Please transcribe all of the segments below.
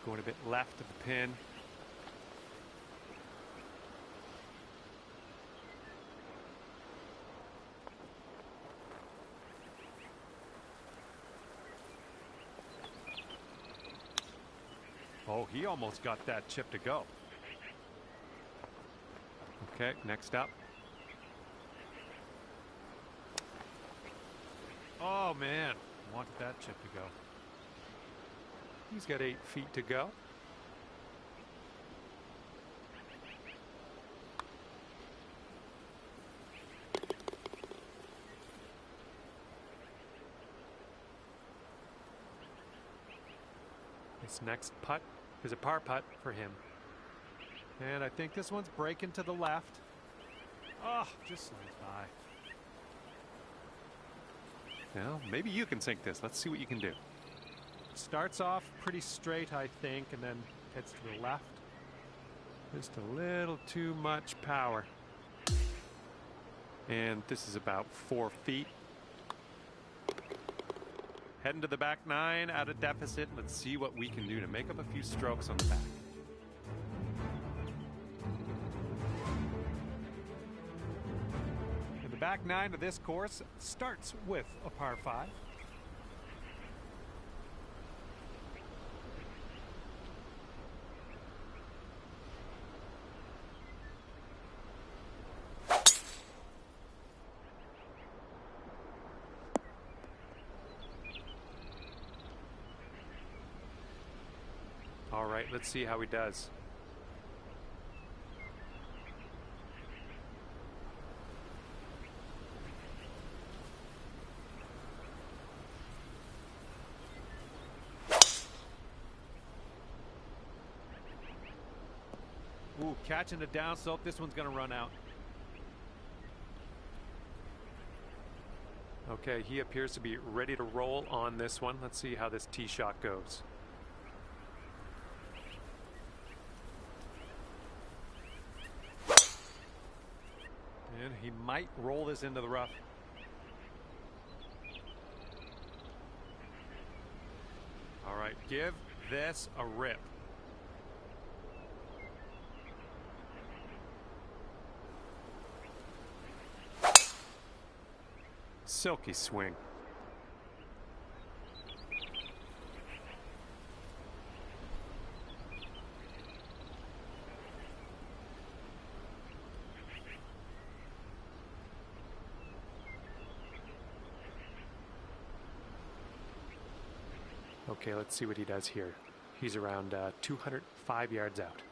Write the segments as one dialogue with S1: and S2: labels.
S1: Going a bit left of the pin. Oh, he almost got that chip to go. Okay, next up. Oh, man. Wanted that chip to go. He's got 8 feet to go. This next putt is a par putt for him. And I think this one's breaking to the left. Oh, just slides by. Well, maybe you can sink this. Let's see what you can do. Starts off pretty straight, I think, and then heads to the left. Just a little too much power. And this is about 4 feet. Heading to the back 9 at a deficit. Let's see what we can do to make up a few strokes on the back. And the back 9 of this course starts with a par 5. All right, let's see how he does. Ooh, catching the downslope. This one's going to run out. Okay, he appears to be ready to roll on this one. Let's see how this tee shot goes. And he might roll this into the rough. All right, give this a rip. Silky swing. Okay, let's see what he does here. He's around 205 yards out.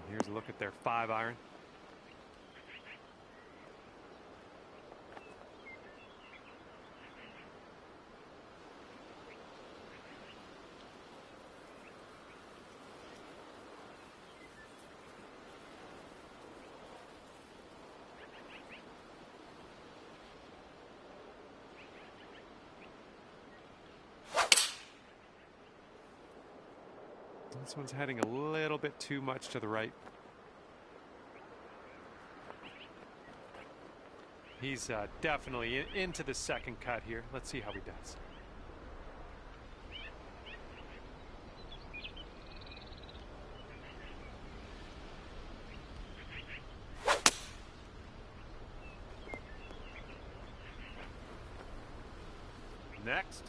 S1: Here's a look at their 5-iron. This one's heading a little bit too much to the right. He's definitely into the second cut here. Let's see how he does. Next.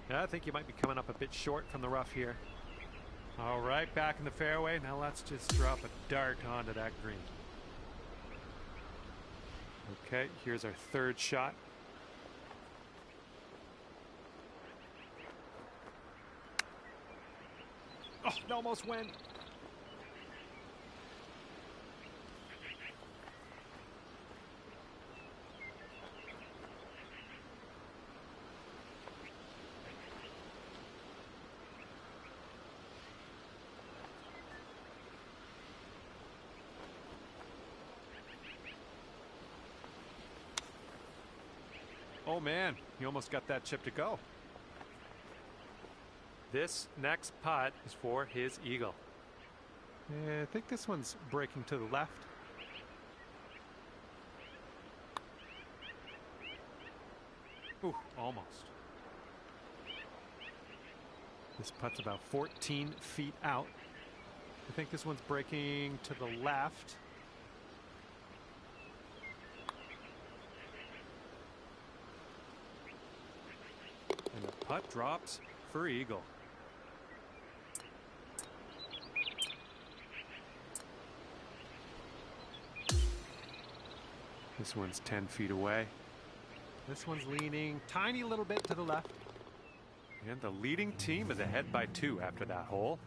S1: I think you might be coming up a bit short from the rough here. All right, back in the fairway. Now let's just drop a dart onto that green. Okay, here's our third shot. Oh, it almost went. Oh man, he almost got that chip to go. This next putt is for his eagle. Yeah, I think this one's breaking to the left. Ooh, almost. This putt's about 14 feet out. I think this one's breaking to the left. And the putt drops for eagle. This one's 10 feet away. This one's leaning tiny little bit to the left. And the leading team is ahead by 2 after that hole.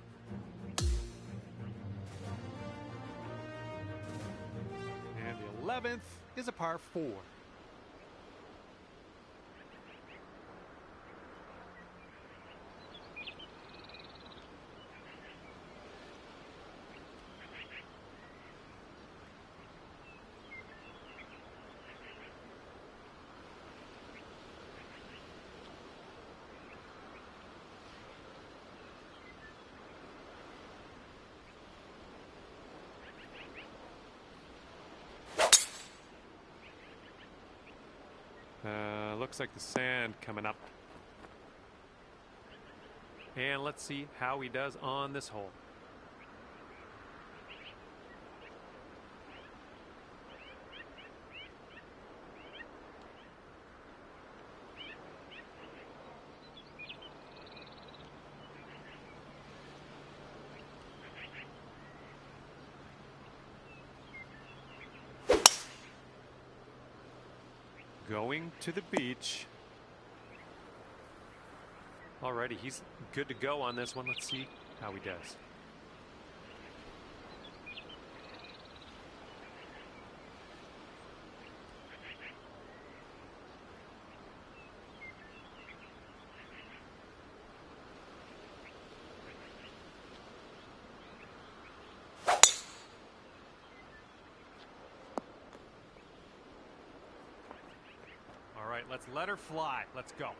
S1: And the 11th is a par 4. Looks like the sand coming up. And let's see how he does on this hole. Going to the beach. Alrighty, he's good to go on this one. Let's see how he does. All right, let's let her fly. Let's go.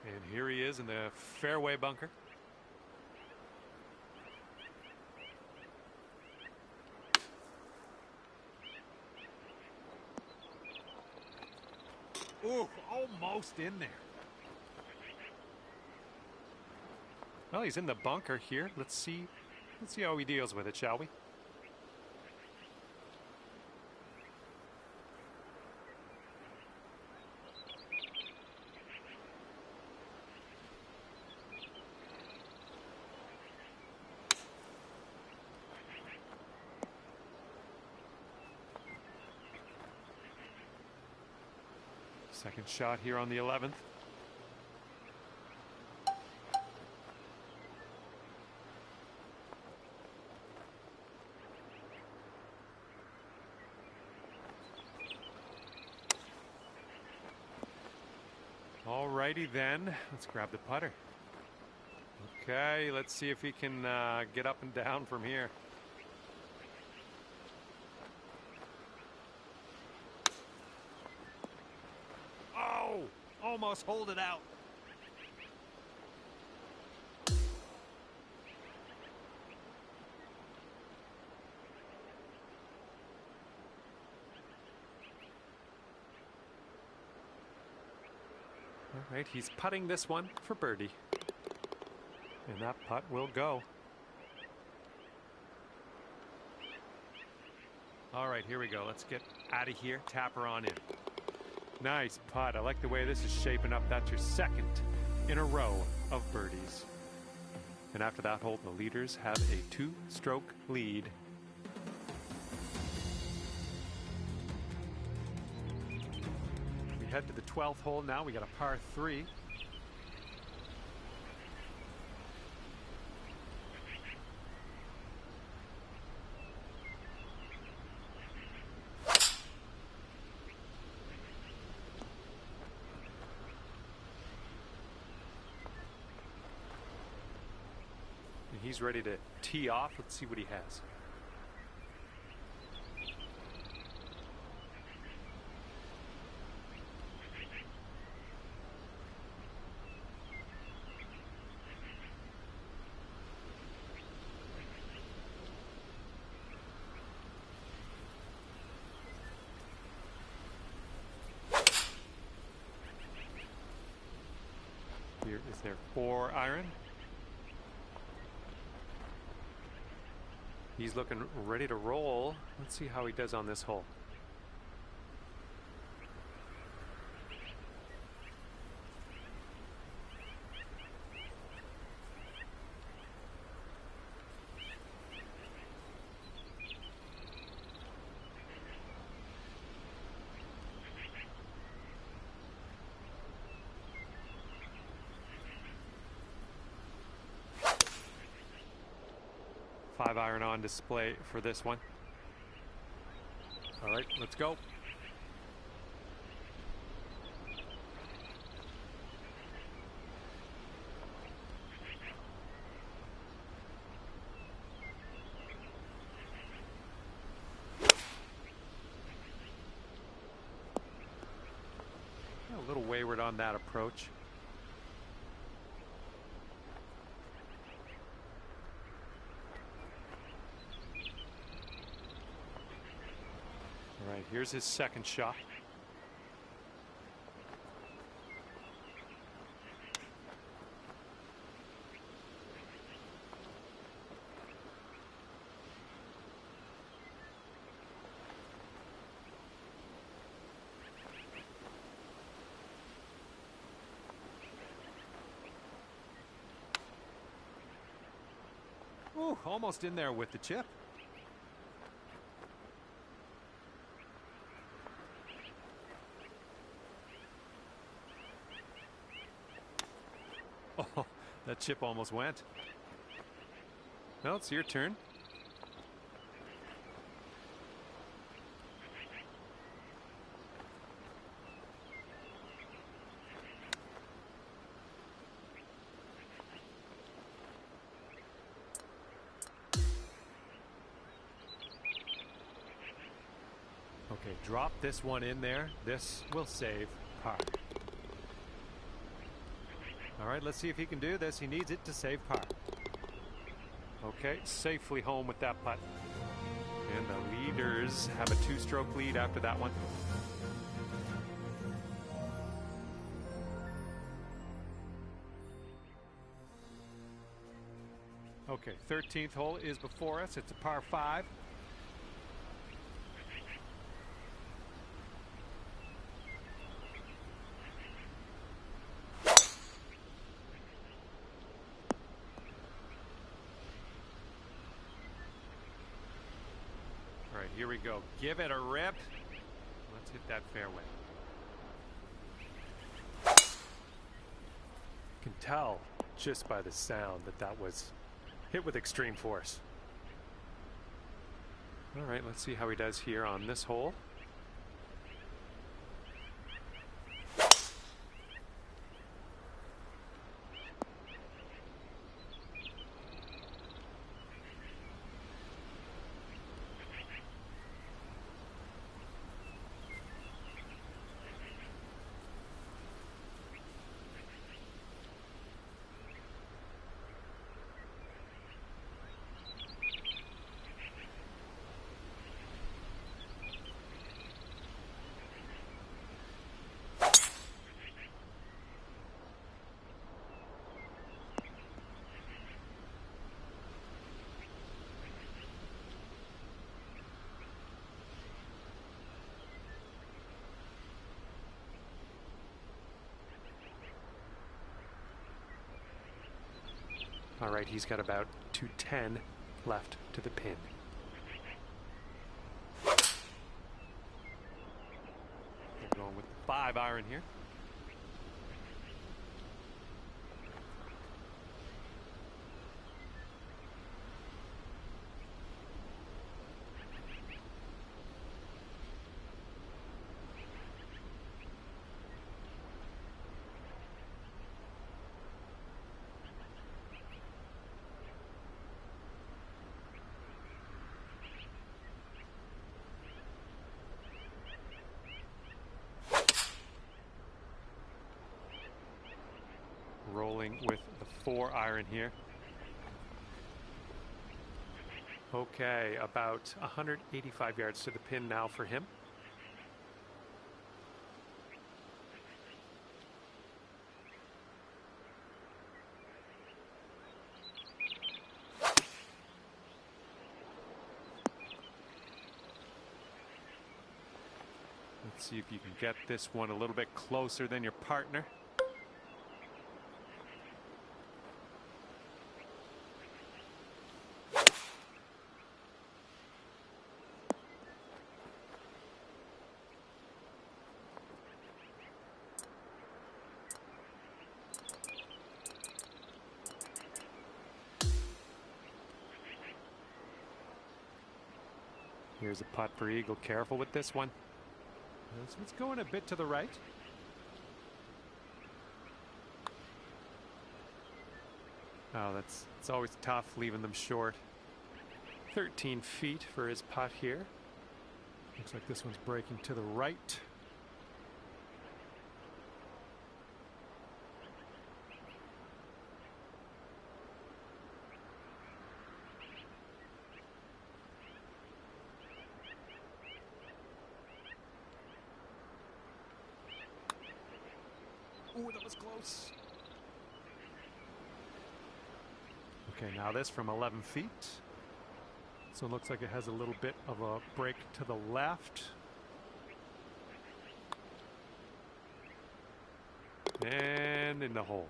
S1: And here he is in the fairway bunker. Ooh, almost in there. Well, he's in the bunker here. Let's see how he deals with it, shall we? Second shot here on the 11th. Alrighty then, let's grab the putter. Okay, let's see if he can get up and down from here. Almost hold it out. All right, he's putting this one for birdie. And that putt will go. All right, here we go. Let's get out of here. Tap her on in. Nice putt. I like the way this is shaping up. That's your second in a row of birdies. And after that hole, the leaders have a 2-stroke lead. We head to the 12th hole now. We got a par 3. And he's ready to tee off. Let's see what he has. Here is their 4 iron. He's looking ready to roll. Let's see how he does on this hole. Five iron on display for this one. All right, let's go. A little wayward on that approach. All right, here's his second shot. Ooh, almost in there with the chip. Oh, that chip almost went. Well, it's your turn. Okay, drop this one in there. This will save par. All right, let's see if he can do this. He needs it to save par. Okay, safely home with that putt. And the leaders have a 2-stroke lead after that one. Okay, 13th hole is before us. It's a par 5. All right, here we go. Give it a rip. Let's hit that fairway. You can tell just by the sound that that was hit with extreme force. All right, let's see how he does here on this hole. All right, he's got about 210 left to the pin. They're going with the 5 iron here. Rolling with the 4 iron here. Okay, about 185 yards to the pin now for him. Let's see if you can get this one a little bit closer than your partner. Here's a putt for eagle. Careful with this one. This one's going a bit to the right. Oh, it's always tough leaving them short. 13 feet for his putt here. Looks like this one's breaking to the right. Ooh, that was close. Okay, now this from 11 feet. So it looks like it has a little bit of a break to the left. And in the hole.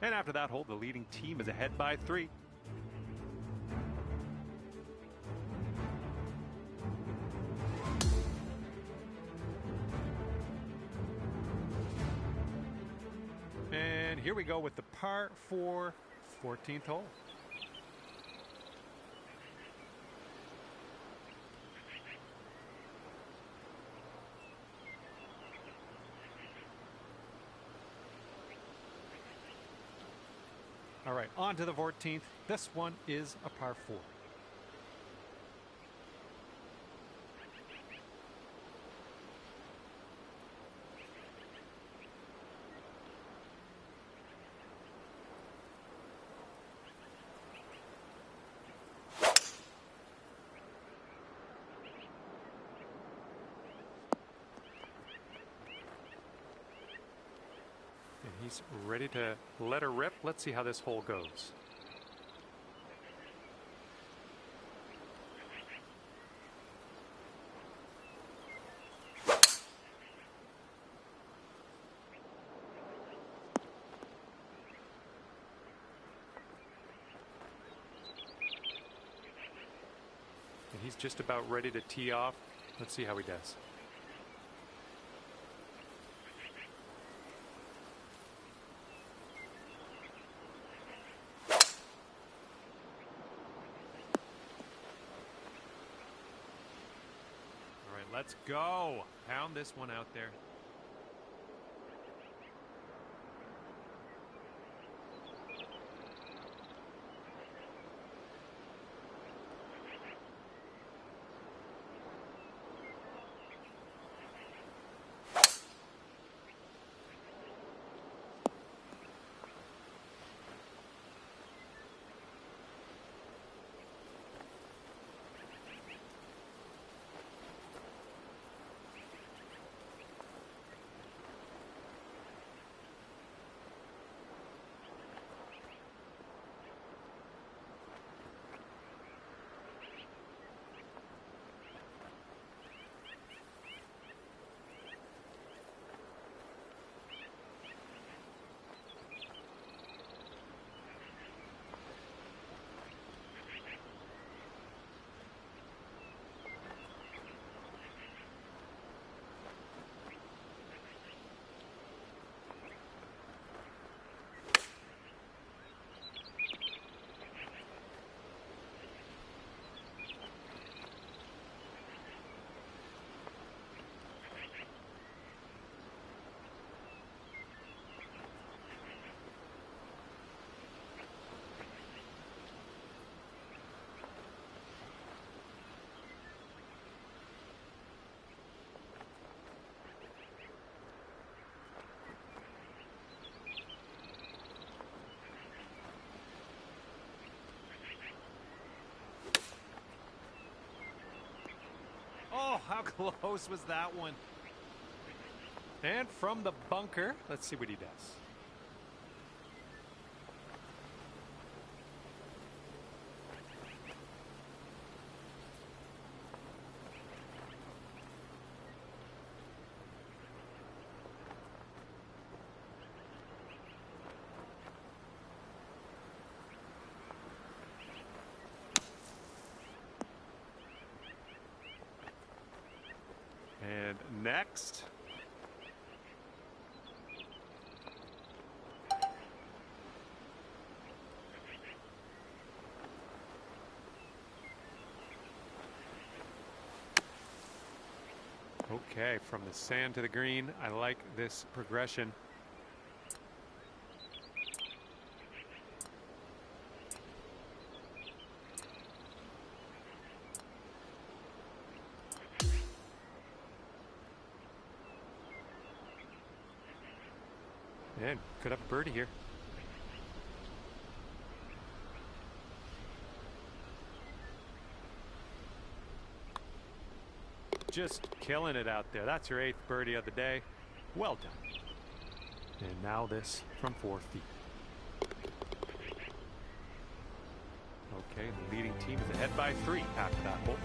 S1: And after that hole, the leading team is ahead by 3. And here we go with the par 4 14th hole. All right, on to the 14th. This one is a par 4. He's ready to let her rip. Let's see how this hole goes. And he's just about ready to tee off. Let's see how he does. Let's go. Pound this one out there. how close was that one? And from the bunker, let's see what he does. And next. Okay, from the sand to the green, I like this progression. And could have a birdie here. Just killing it out there. That's your 8th birdie of the day. Well done. And now this from 4 feet. Okay, the leading team is ahead by 3 after that hole.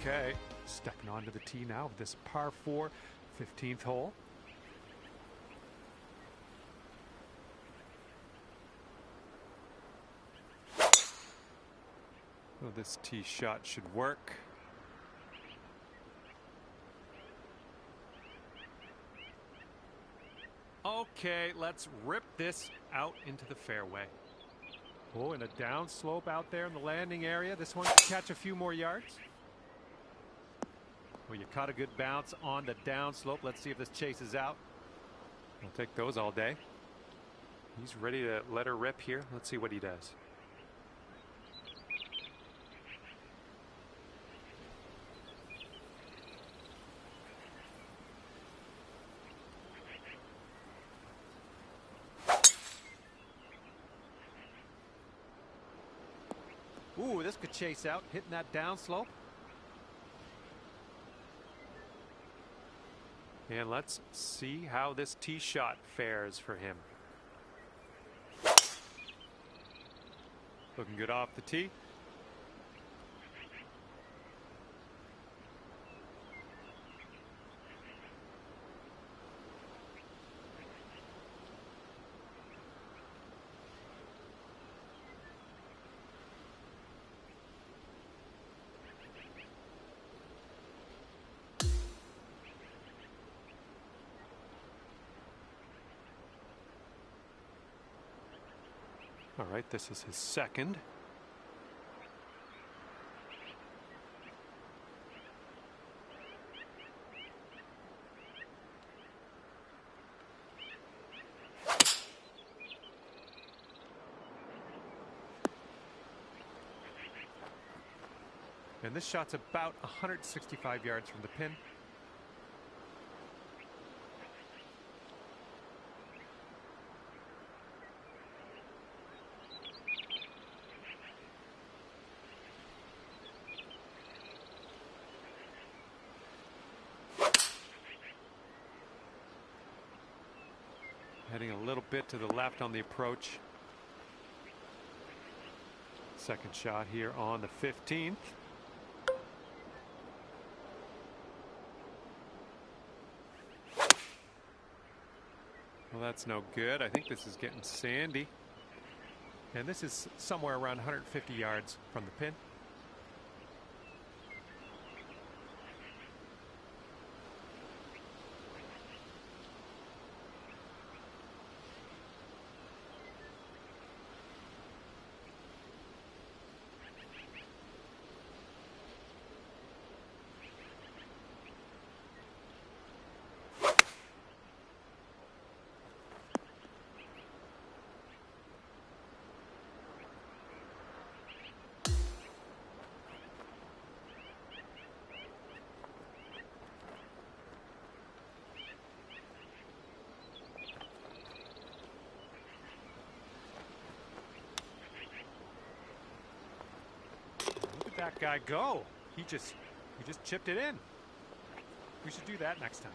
S1: Okay, stepping onto the tee now of this par 4, 15th hole. Well, this tee shot should work. Okay, let's rip this out into the fairway. Oh, and a downslope out there in the landing area. This one can catch a few more yards. Well, you caught a good bounce on the downslope. Let's see if this chases out. I'll take those all day. He's ready to let her rip here. Let's see what he does. Ooh, this could chase out, hitting that downslope. And let's see how this tee shot fares for him. Looking good off the tee. All right, this is his 2nd. And this shot's about 165 yards from the pin. Heading a little bit to the left on the approach. Second shot here on the 15th. Well, that's no good. I think this is getting sandy. And this is somewhere around 150 yards from the pin. that guy go. He just chipped it in. We should do that next time.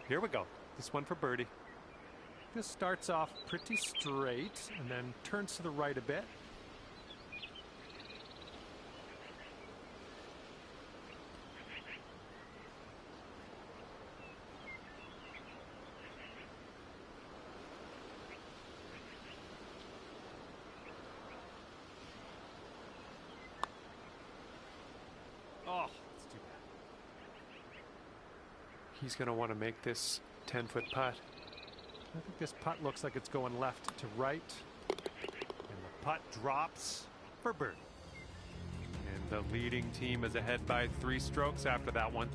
S1: Here we go. This one for birdie. This starts off pretty straight and then turns to the right a bit. Oh, let's do that. He's going to want to make this 10-foot putt. I think this putt looks like it's going left to right. And the putt drops for birdie. And the leading team is ahead by 3 strokes after that one.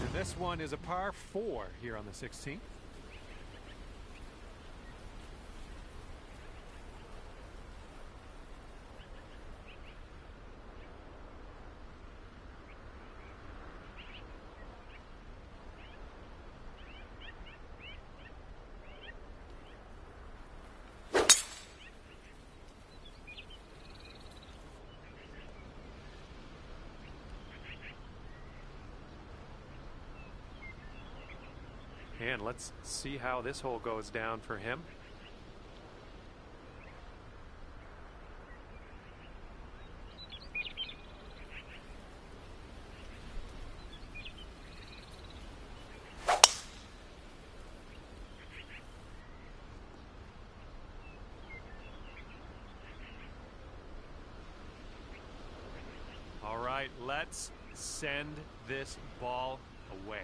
S1: And this one is a par 4 here on the 16th. And let's see how this hole goes down for him. All right, let's send this ball away.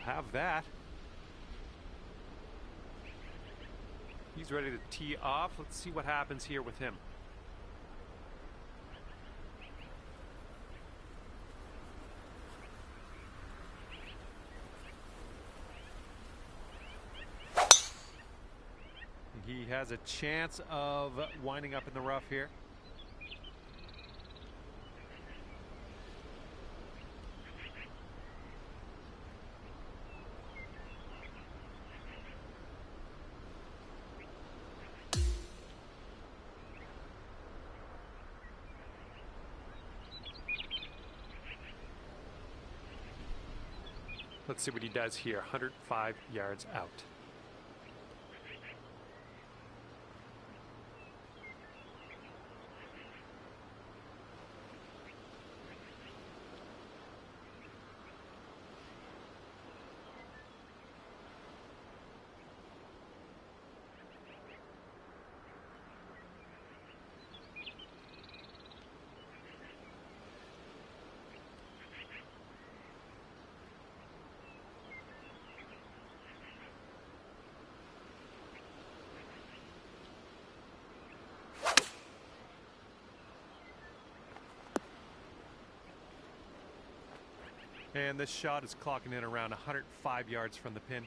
S1: Have that. He's ready to tee off. Let's see what happens here with him. He has a chance of winding up in the rough here. Let's see what he does here. 105 yards out. And this shot is clocking in around 105 yards from the pin.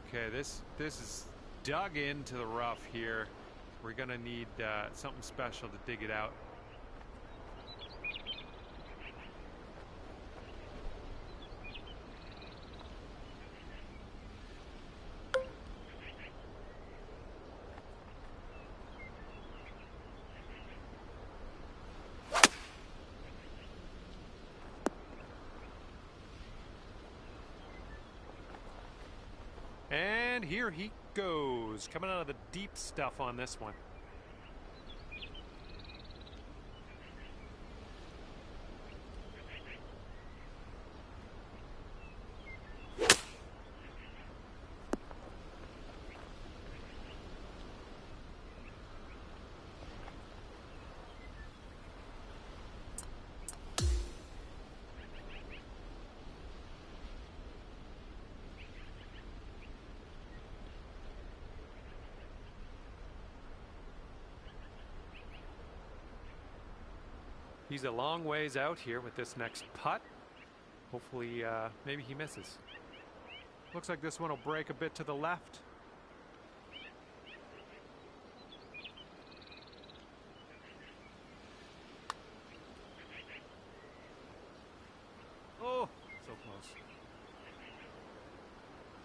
S1: Okay, this is dug into the rough here. We're gonna need something special to dig it out. And here he goes, coming out of the deep stuff on this one. He's a long ways out here with this next putt. Hopefully, maybe he misses. Looks like this one will break a bit to the left. Oh, so close.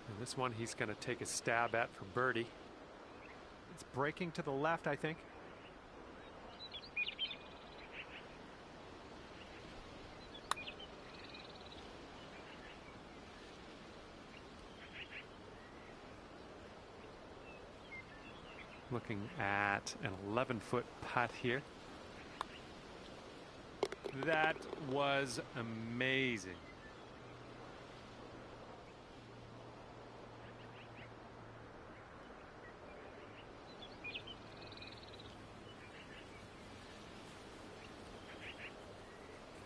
S1: And this one he's going to take a stab at for birdie. It's breaking to the left, I think. Looking at an 11-foot putt here. That was amazing.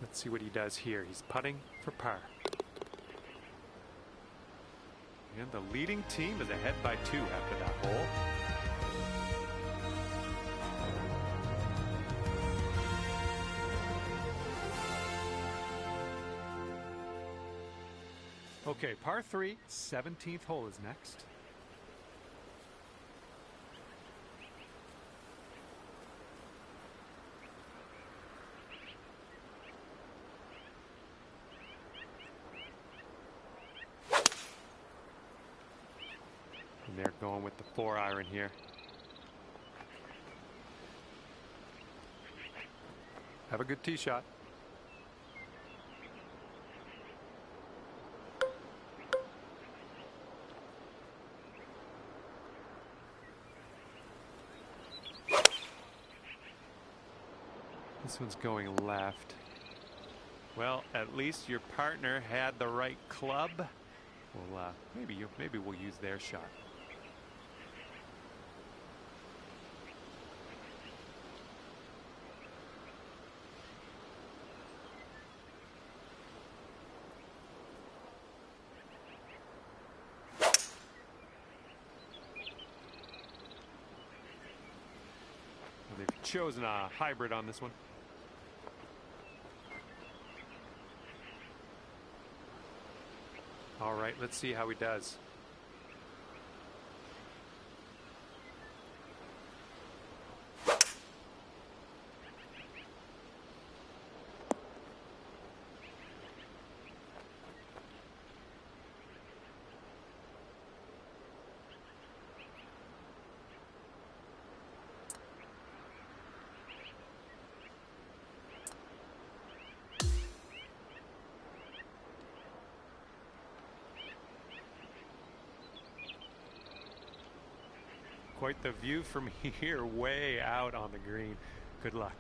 S1: Let's see what he does here. He's putting for par. And the leading team is ahead by 2 after that hole. Okay, par 3, 17th hole is next. And they're going with the 4-iron here. Have a good tee shot. This one's going left. Well, at least your partner had the right club. Well, maybe we'll use their shot. And they've chosen a hybrid on this one. All right, let's see how he does. Quite the view from here, way out on the green. Good luck.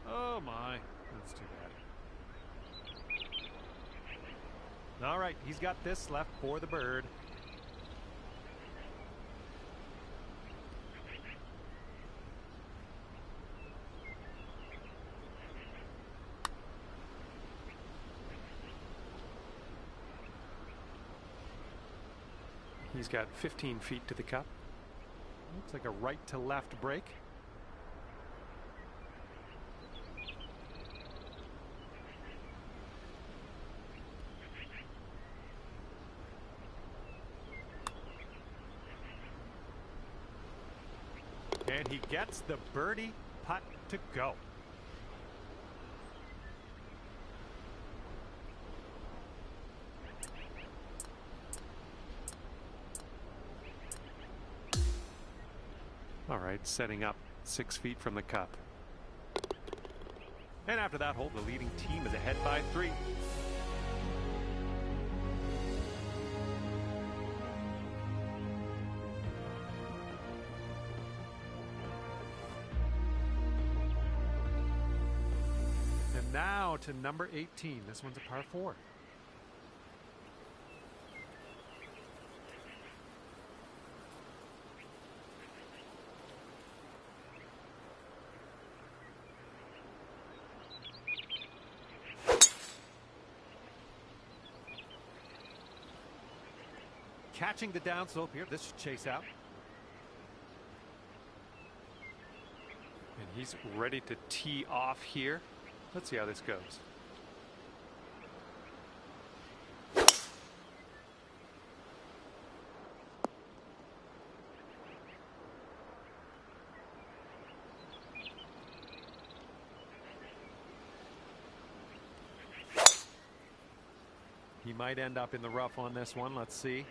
S1: Oh my, that's too bad. All right, he's got this left for the bird. He's got 15 feet to the cup. Looks like a right to left break. And he gets the birdie putt to go. All right, setting up 6 feet from the cup. And after that hole, the leading team is ahead by 3. And now to number 18. This one's a par 4. catching the downslope here. This should chase out. And he's ready to tee off here. Let's see how this goes. He might end up in the rough on this one. Let's see.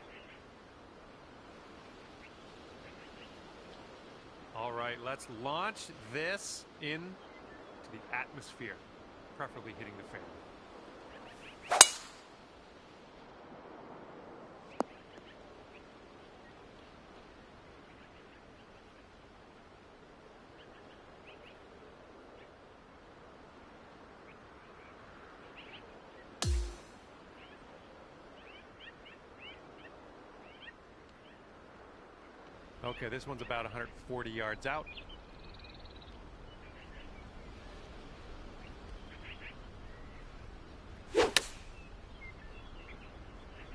S1: All right, let's launch this into the atmosphere, preferably hitting the fairway. Okay, this one's about 140 yards out.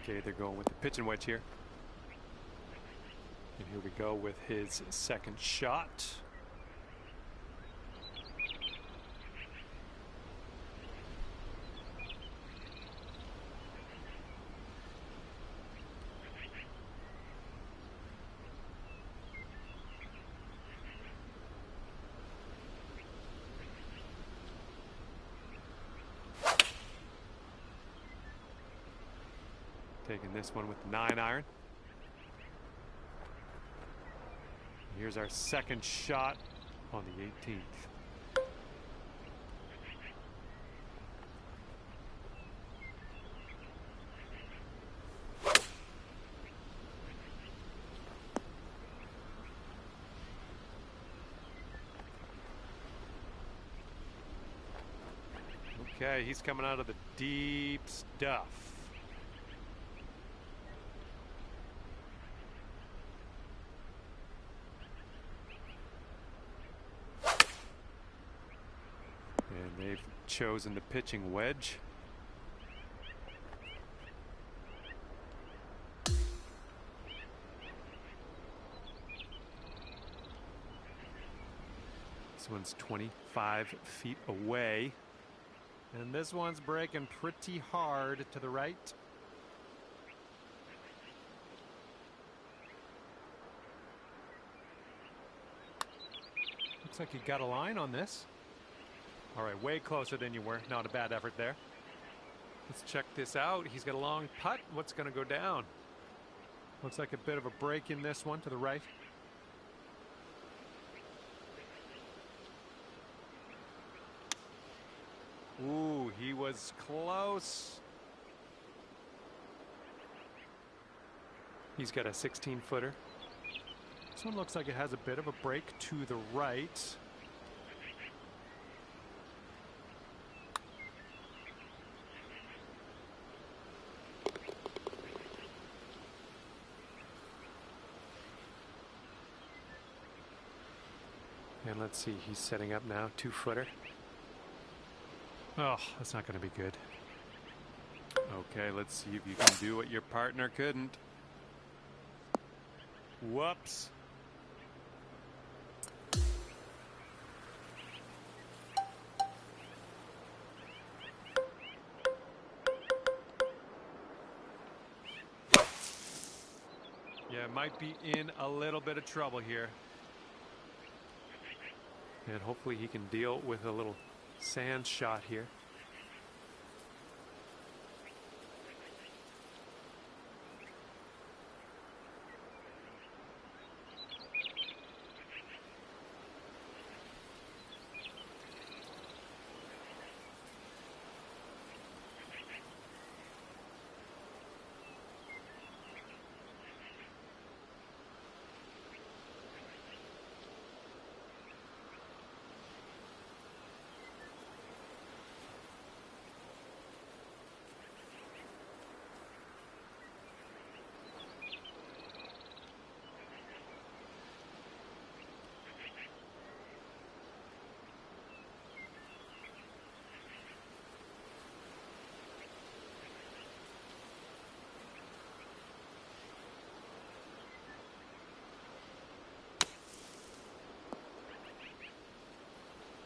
S1: Okay, they're going with the pitching wedge here. And here we go with his second shot. Taking this one with the 9-iron. Here's our second shot on the 18th. Okay, he's coming out of the deep stuff. And they've chosen the pitching wedge. This one's 25 feet away. And this one's breaking pretty hard to the right. Looks like you got a line on this. All right, way closer than you were. Not a bad effort there. Let's check this out. He's got a long putt. What's going to go down? Looks like a bit of a break in this one to the right. Ooh, he was close. He's got a 16-footer. This one looks like it has a bit of a break to the right. And let's see, he's setting up now, 2-footer. Oh, that's not going to be good. Okay, let's see if you can do what your partner couldn't. Whoops. Yeah, might be in a little bit of trouble here. And hopefully he can deal with a little sand shot here.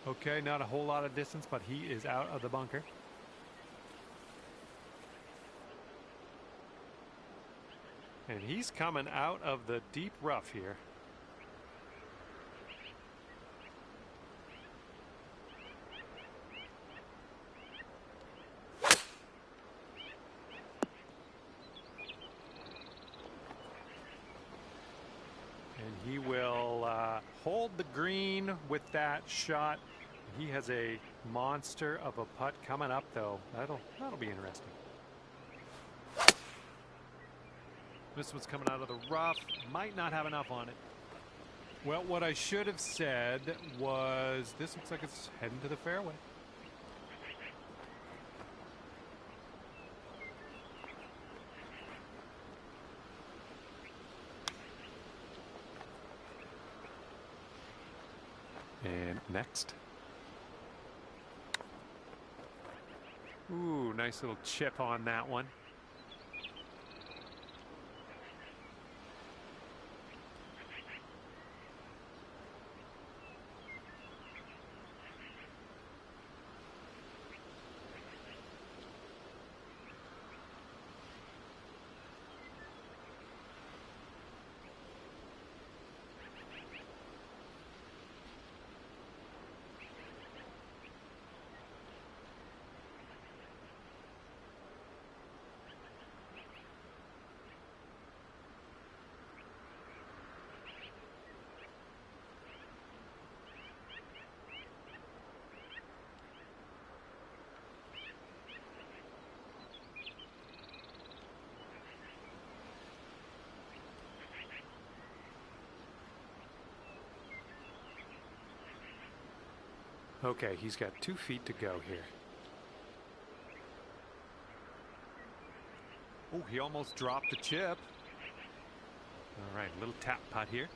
S1: Okay, not a whole lot of distance, but he is out of the bunker. And he's coming out of the deep rough here. And he will hold the green with that shot. He has a monster of a putt coming up, though. That'll be interesting. This one's coming out of the rough. Might not have enough on it. Well, what I should have said was this looks like it's heading to the fairway. And next. Ooh, nice little chip on that one. Okay, he's got 2 feet to go here. Oh, he almost dropped the chip. All right, little tap putt here.